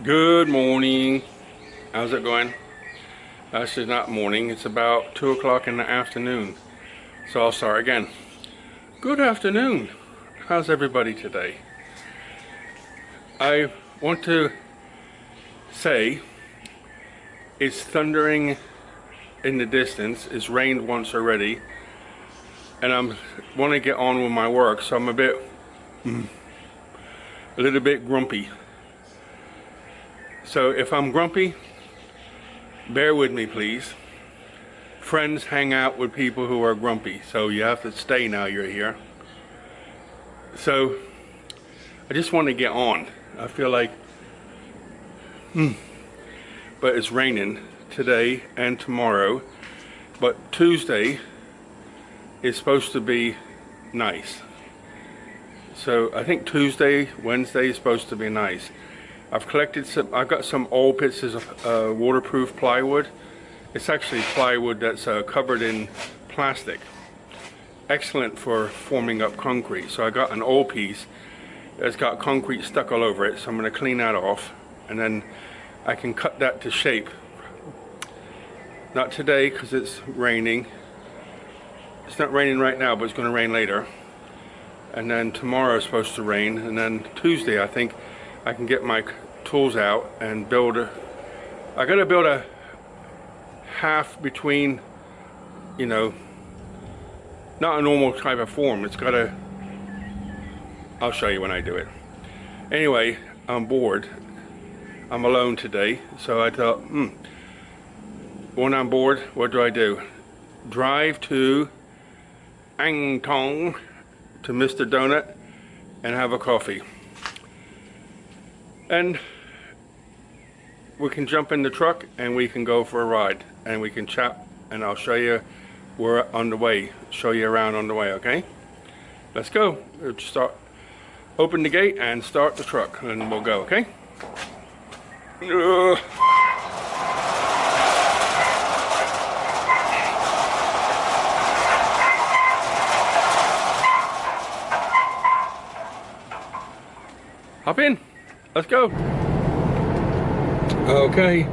Good morning. How's it going? Actually, not morning. It's about 2 o'clock in the afternoon. So I'll start again. Good afternoon. How's everybody today? I want to say it's thundering in the distance. It's rained once already. And I want to get on with my work. So I'm a little bit grumpy. So if I'm grumpy, bear with me, please. Friends hang out with people who are grumpy, so you have to stay now you're here. So I just want to get on. I feel like, but it's raining today and tomorrow. But Tuesday is supposed to be nice. So I think Tuesday, Wednesday is supposed to be nice. I've got some old pieces of waterproof plywood. It's actually plywood that's covered in plastic. Excellent for forming up concrete. So I got an old piece that's got concrete stuck all over it. So I'm going to clean that off and then I can cut that to shape. Not today because it's raining. It's not raining right now, but it's going to rain later. And then tomorrow is supposed to rain. And then Tuesday I think I can get my tools out and I gotta build a half between, not a normal type of form. I'll show you when I do it. Anyway, I'm bored. I'm alone today, so I thought, when I'm bored, what do? Drive to Angthong to Mr. Donut and have a coffee. And we can jump in the truck and we can go for a ride and we can chat and I'll show you we're on the way, show you around on the way, okay? Let's go. We'll open the gate and start the truck and we'll go, okay? Hop in. Let's go. Okay,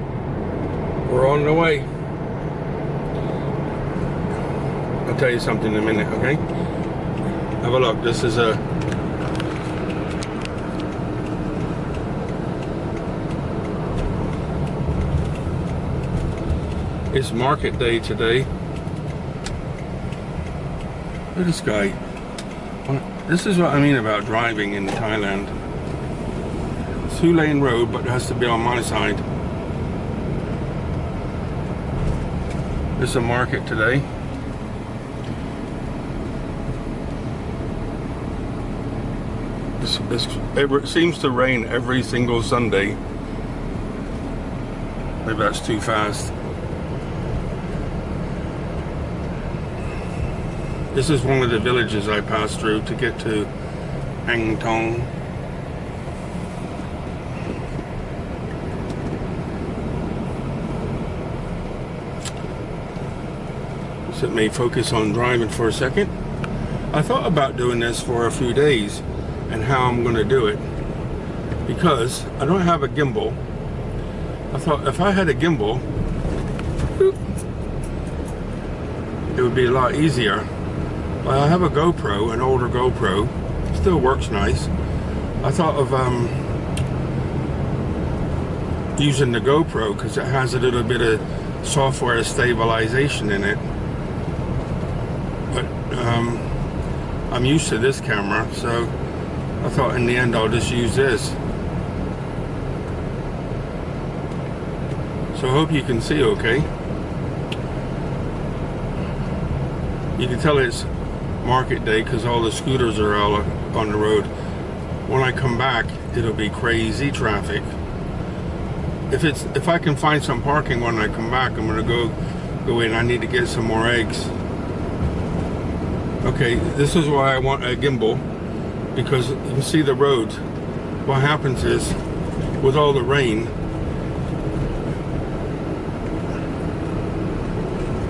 we're on the way. I'll tell you something in a minute, okay? Have a look. This is it's market day today. Look at this guy. This is what I mean about driving in Thailand. 2-lane road, but it has to be on my side. It's a market today. It seems to rain every single Sunday. Maybe that's too fast. This is one of the villages I passed through to get to Angthong. Let me focus on driving for a second. I thought about doing this for a few days and how I'm going to do it because I don't have a gimbal. I thought if I had a gimbal, it would be a lot easier. But I have a GoPro, an older GoPro, still works nice. I thought of using the GoPro because it has a little bit of software stabilization in it. But I'm used to this camera, so I thought in the end I'll just use this. So I hope you can see okay. You can tell it's market day because all the scooters are all on the road. When I come back, it'll be crazy traffic. If I can find some parking when I come back, I'm gonna go in. I need to get some more eggs. Okay, this is why I want a gimbal, because you can see the road. What happens is, with all the rain,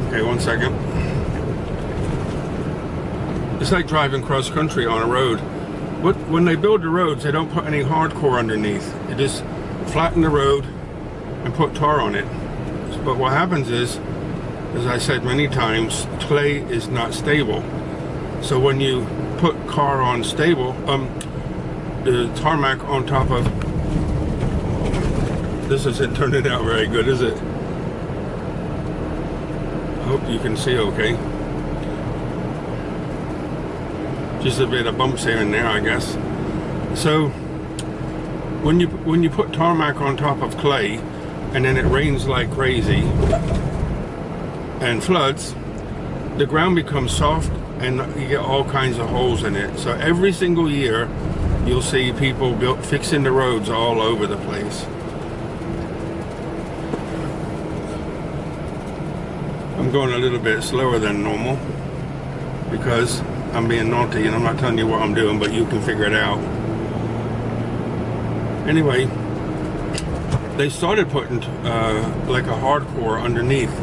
okay, one second. It's like driving cross country on a road. When they build the roads, they don't put any hardcore underneath. It just flatten the road and put tar on it. But what happens is, as I said many times, clay is not stable. So when you put tar on stable, the tarmac on top of, this isn't turning out very good, is it? I hope you can see okay. Just a bit of bumps here and there, I guess. So when you put tarmac on top of clay, and then it rains like crazy and floods, the ground becomes soft and you get all kinds of holes in it. So every single year you'll see people fixing the roads all over the place. I'm going a little bit slower than normal because I'm being naughty and I'm not telling you what I'm doing, but you can figure it out. Anyway, they started putting like a hardcore underneath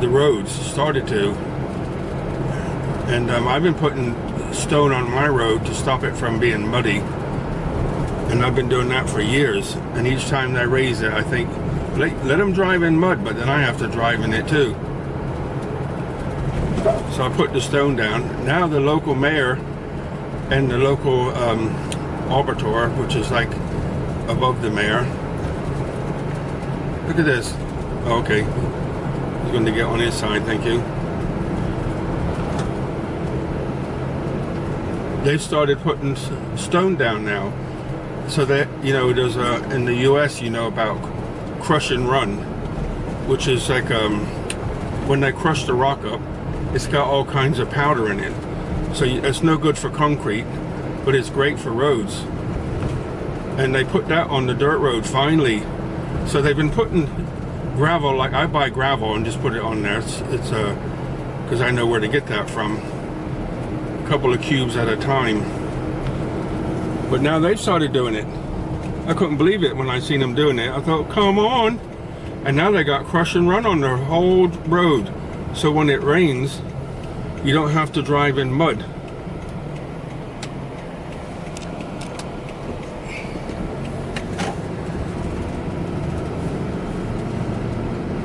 the roads, started to. And I've been putting stone on my road to stop it from being muddy. And I've been doing that for years. And each time they raise it, I think, let them drive in mud, but then I have to drive in it too. So I put the stone down. Now the local mayor and the local arbiter, which is like above the mayor. Look at this. Oh, okay. He's going to get on his side, thank you. They've started putting stone down now. So that, you know, there's in the US, you know about crush and run, which is like when they crush the rock up, it's got all kinds of powder in it. So it's no good for concrete, but it's great for roads. And they put that on the dirt road finally. So they've been putting gravel, like I buy gravel and just put it on there. It's because I know where to get that from. A couple of cubes at a time. But now they've started doing it. I couldn't believe it when I seen them doing it. I thought, come on. And now they got crush and run on their whole road. So when it rains, you don't have to drive in mud.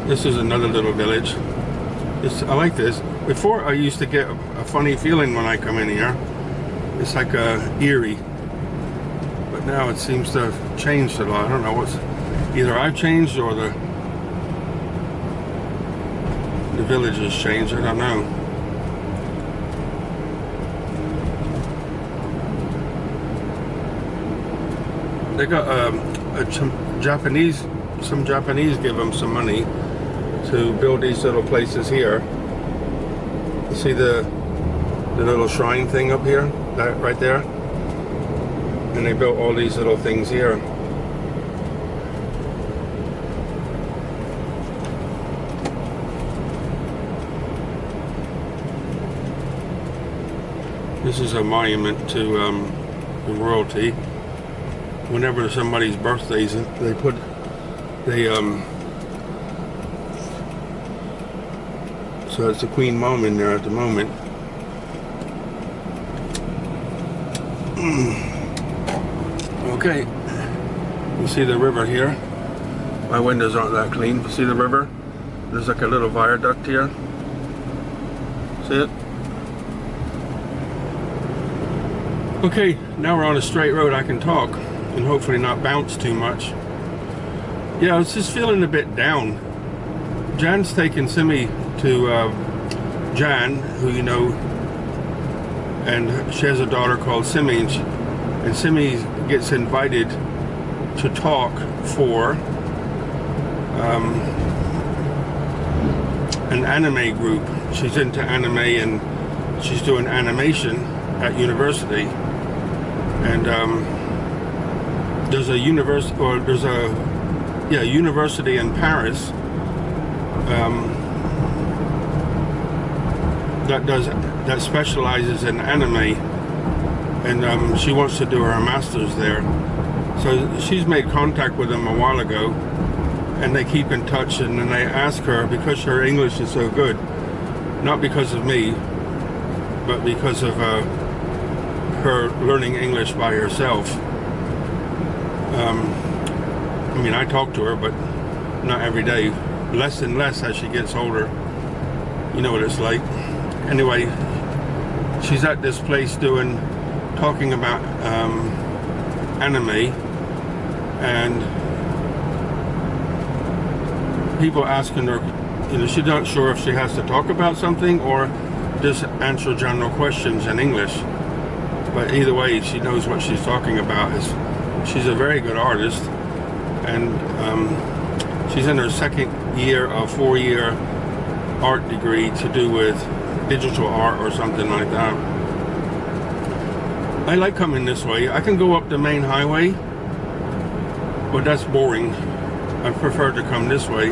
This is another little village. I like this. Before I used to get a funny feeling when I come in here. It's like eerie. But now it seems to have changed a lot. I don't know what's, either I've changed or the village has changed. I don't know. They got some Japanese give them some money to build these little places here. You see the little shrine thing up here, that right there, and they built all these little things here. This is a monument to the royalty. Whenever somebody's birthdays, they put so it's the Queen Mom in there at the moment. Okay, you see the river here. My windows aren't that clean. See the river? There's like a little viaduct here. See it? Okay, now we're on a straight road. I can talk and hopefully not bounce too much. Yeah, I was just feeling a bit down. Jan's taken Simi to Jan, who you know, and she has a daughter called Simi, and Simi gets invited to talk for an anime group. She's into anime and she's doing animation at university. And there's a university in Paris that specializes in anime, and she wants to do her master's there. So she's made contact with them a while ago, and they keep in touch, and then they ask her, because her English is so good, not because of me, but because of her learning English by herself. mean, I talk to her, but not every day. Less and less as she gets older. You know what it's like. Anyway, she's at this place talking about anime, and people asking her, you know, she's not sure if she has to talk about something or just answer general questions in English. But either way, she knows what she's talking about. She's a very good artist, and she's in her second year of 4-year art degree to do with digital art or something like that. I like coming this way. I can go up the main highway, but that's boring. I prefer to come this way.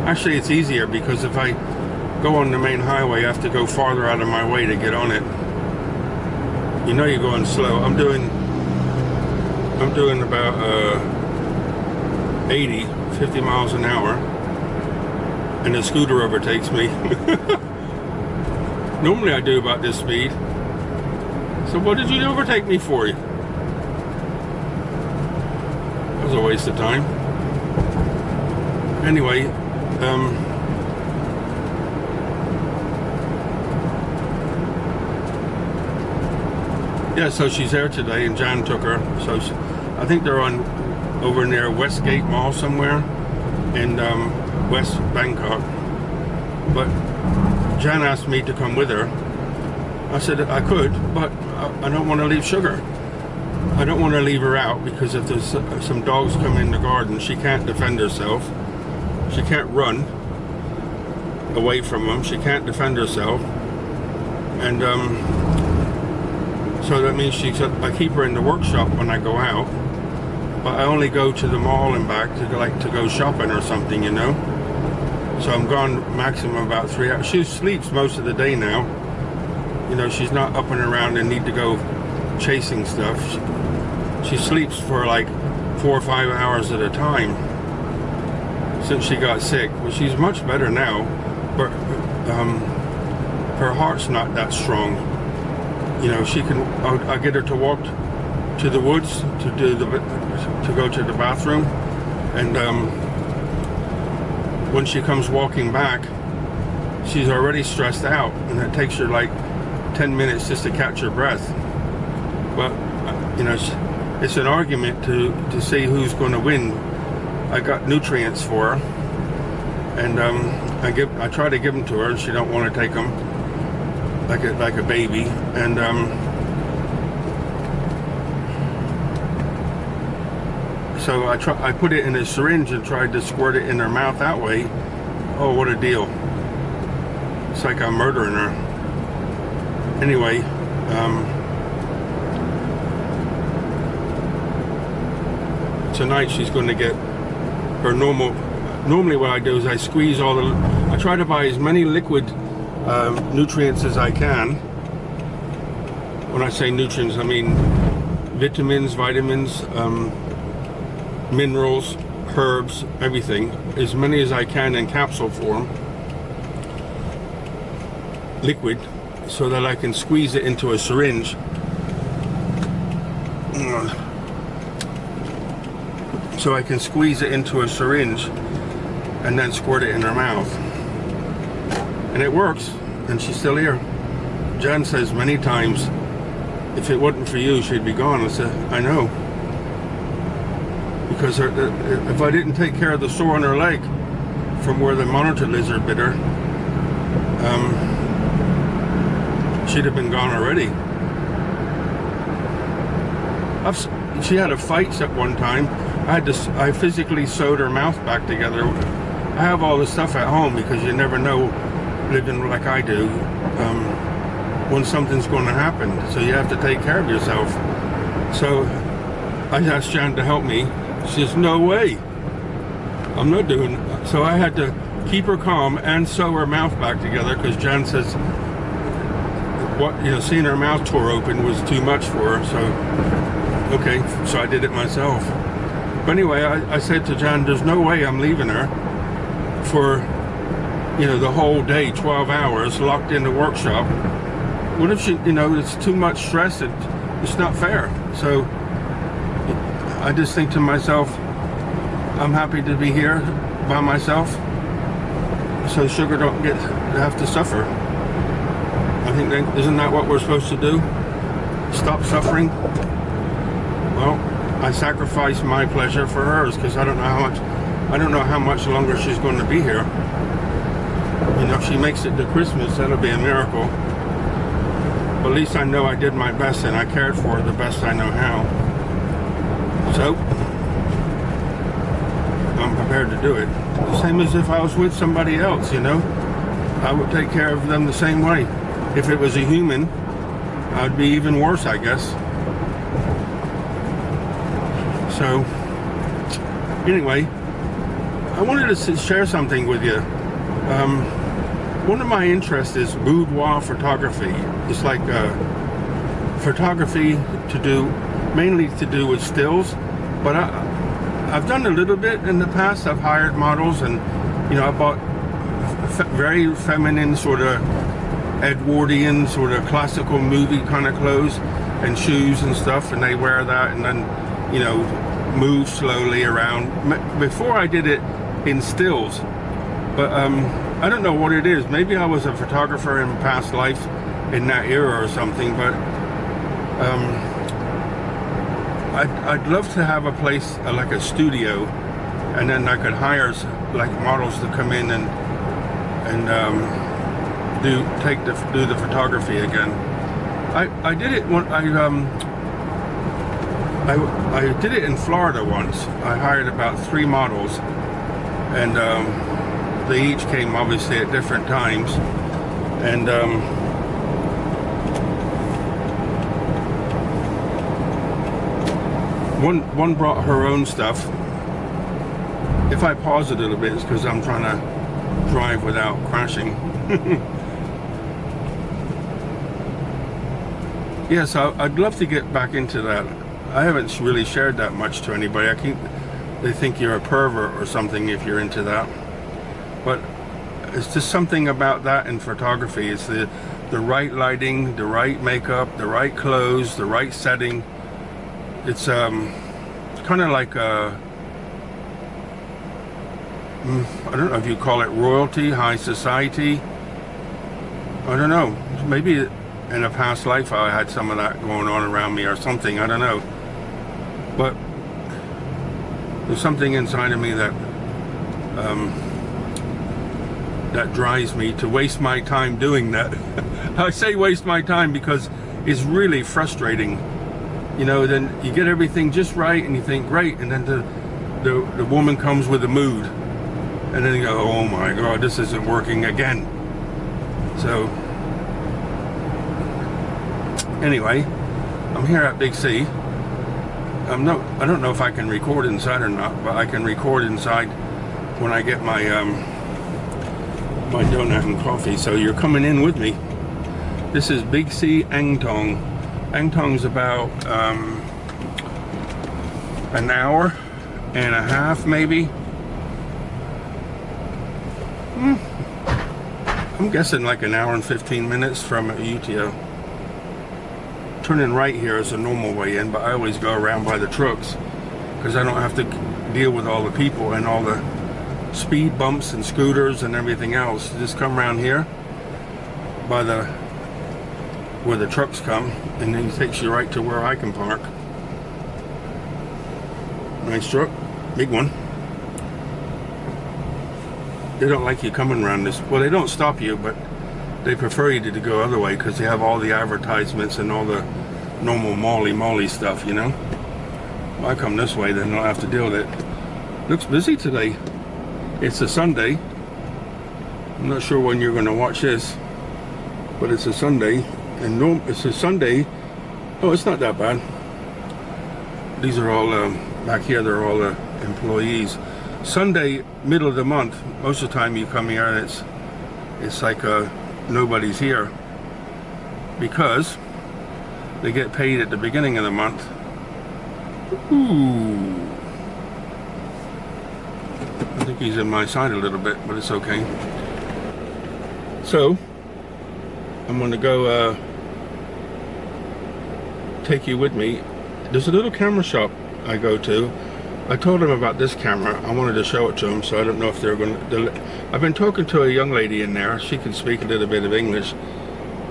Actually, it's easier because if I go on the main highway, I have to go farther out of my way to get on it. You know you're going slow. I'm doing about 50 miles an hour, and the scooter overtakes me. Normally I do about this speed. So what did you overtake me for? That was a waste of time. Anyway, yeah, so she's there today, and Jan took her. So I think they're over near Westgate Mall somewhere in West Bangkok. But Jan asked me to come with her. I said I could, but I don't want to leave Sugar. I don't want to leave her out because if there's some dogs come in the garden, she can't defend herself. She can't run away from them. She can't defend herself. And so that means I keep her in the workshop when I go out, but I only go to the mall and back to go shopping or something, you know. So I'm gone maximum about 3 hours. She sleeps most of the day now. You know, she's not up and around and need to go chasing stuff. She sleeps for like 4 or 5 hours at a time since she got sick. Well, she's much better now, but her heart's not that strong. You know, I'll get her to walk to the woods to go to the bathroom, and when she comes walking back, she's already stressed out, and it takes her like 10 minutes just to catch her breath. But you know, it's an argument to see who's going to win. I got nutrients for her, and I try to give them to her, and she don't want to take them like a baby. And so I put it in a syringe and tried to squirt it in her mouth that way. Oh, what a deal. It's like I'm murdering her. Anyway, tonight she's going to get her normally what I do is I squeeze I try to buy as many liquid nutrients as I can. When I say nutrients, I mean vitamins, minerals, herbs, everything, as many as I can in capsule form, liquid, so that I can squeeze it into a syringe. So I can squeeze it into a syringe and then squirt it in her mouth. And it works, and she's still here. Jan says many times, if it wasn't for you, she'd be gone. I said, I know. Because if I didn't take care of the sore on her leg from where the monitor lizard bit her, she'd have been gone already. She had a fight at one time. I physically sewed her mouth back together. I have all this stuff at home because you never know, living like I do, when something's going to happen. So you have to take care of yourself. So I asked Jan to help me. She says, no way. I'm not doing it. So I had to keep her calm and sew her mouth back together because Jan says, seeing her mouth tore open was too much for her. So, okay, so I did it myself. But anyway, I said to Jan, there's no way I'm leaving her for, the whole day, 12 hours, locked in the workshop. What if she, it's too much stress, it's not fair. So I just think to myself, I'm happy to be here by myself, so Sugar don't have to suffer. I think isn't that what we're supposed to do? Stop suffering? Well, I sacrifice my pleasure for hers because I don't know how much longer she's going to be here. You know, if she makes it to Christmas, that'll be a miracle. But at least I know I did my best and I cared for her the best I know how. So, I'm prepared to do it. The same as if I was with somebody else, you know. I would take care of them the same way. If it was a human, I'd be even worse, I guess. So, anyway, I wanted to share something with you. One of my interests is boudoir photography. It's like photography mainly to do with stills, but I've done a little bit in the past. I've hired models, and you know, I bought very feminine, sort of Edwardian, sort of classical movie kind of clothes and shoes and stuff, and they wear that and then, you know, move slowly around. Before I did it in stills, but I don't know what it is. Maybe I was a photographer in past life in that era or something, but I'd love to have a place like a studio, and then I could hire like models to come in and do the photography again. I did it when I did it in Florida once. I hired about 3 models, and they each came obviously at different times, and one brought her own stuff. If I pause a little bit, it's because I'm trying to drive without crashing. Yes, I'd love to get back into that. I haven't really shared that much to anybody. They think you're a pervert or something if you're into that. But it's just something about that in photography. It's the right lighting, the right makeup, the right clothes, the right setting. It's kind of like I don't know if you call it royalty, high society. I don't know. Maybe in a past life I had some of that going on around me or something. I don't know. But there's something inside of me that that drives me to waste my time doing that. I say waste my time because it's really frustrating. You know, then you get everything just right and you think great, and then the woman comes with a mood, and then you go, oh my God, this isn't working again. So anyway, I'm here at Big C. I don't know if I can record inside or not, but I can record inside when I get my my donut and coffee. So you're coming in with me. This is Big C Angthong. Angthong's about an hour and a half, maybe. I'm guessing like an hour and 15 minutes from UTO. Turning right here is a normal way in, but I always go around by the trucks because I don't have to deal with all the people and all the speed bumps and scooters and everything else. Just come around here by where the trucks come, and then it takes you right to where I can park. Nice truck, big one. They don't like you coming around this. Well, they don't stop you, but they prefer you to go other way because they have all the advertisements and all the normal molly stuff, you know. Well, I come this way, then I don't have to deal with it. Looks busy today. It's a Sunday. I'm not sure when you're going to watch this, but it's a Sunday, and it's a Sunday. Oh, it's not that bad. These are all back here. They're all employees. Sunday, middle of the month. Most of the time you come here, and it's like nobody's here because they get paid at the beginning of the month. Ooh. I think he's in my side a little bit, but it's okay. So, I'm going to go take you with me. There's a little camera shop I go to I told him about this camera. I wanted to show it to him, so I don't know if they're going to... I've been talking to a young lady in there. She can speak a little bit of English.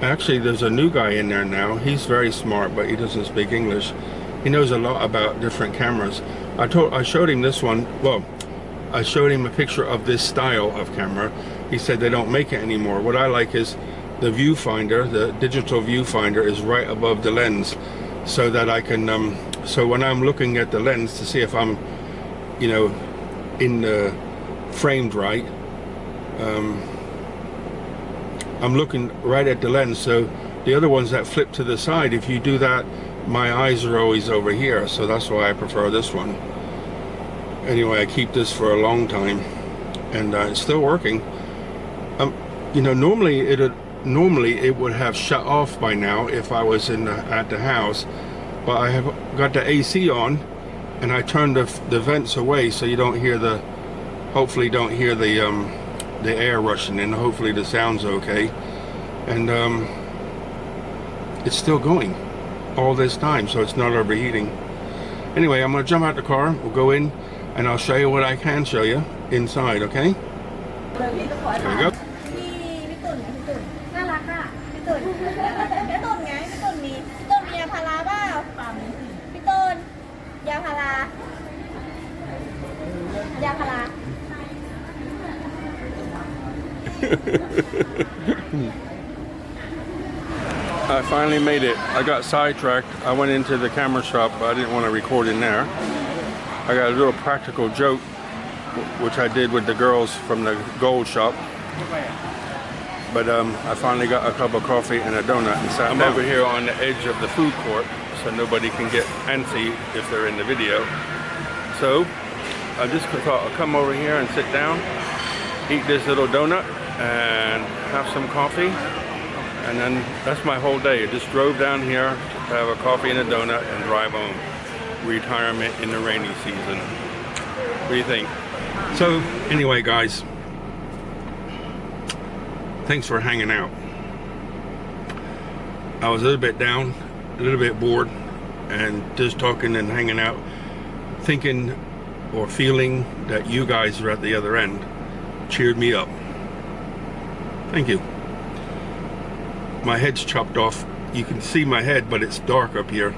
Actually, there's a new guy in there now. He's very smart, but he doesn't speak English. He knows a lot about different cameras. I showed him this one. Well, I showed him a picture of this style of camera. He said they don't make it anymore. What I like is the viewfinder, the digital viewfinder is right above the lens, so that I can, so when I'm looking at the lens to see if I'm, you know, in the framed right, I'm looking right at the lens. So the other ones that flip to the side, if you do that, my eyes are always over here. So that's why I prefer this one. Anyway, I keep this for a long time, and it's still working. You know, normally it would have shut off by now if I was at the house, but I have got the AC on, and I turned the vents away so you don't hear the, hopefully don't hear the air rushing in. Hopefully the sound's okay, and it's still going all this time, so it's not overheating. Anyway, I'm gonna jump out the car. We'll go in, and I'll show you what I can show you inside. Okay? There we go. I finally made it. I got sidetracked. I went into the camera shop, but I didn't want to record in there. I got a little practical joke, which I did with the girls from the gold shop. But I finally got a cup of coffee and a donut and sat down. I'm over here on the edge of the food court, so nobody can get antsy if they're in the video. So I just thought I'll come over here and sit down, eat this little donut, and have some coffee. And then that's my whole day. I just drove down here to have a coffee and a donut and drive home. Retirement in the rainy season. What do you think? So anyway, guys, thanks for hanging out. I was a little bit down, a little bit bored, and just talking and hanging out, thinking or feeling that you guys are at the other end cheered me up. Thank you. My head's chopped off. You can see my head, but it's dark up here,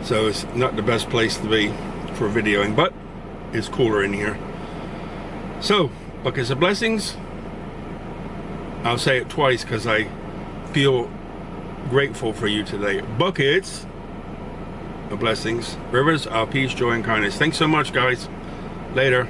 so it's not the best place to be for videoing, but it's cooler in here. So, buckets of blessings. I'll say it twice because I feel grateful for you today. Buckets of blessings, rivers of peace, joy, and kindness. Thanks so much, guys. Later.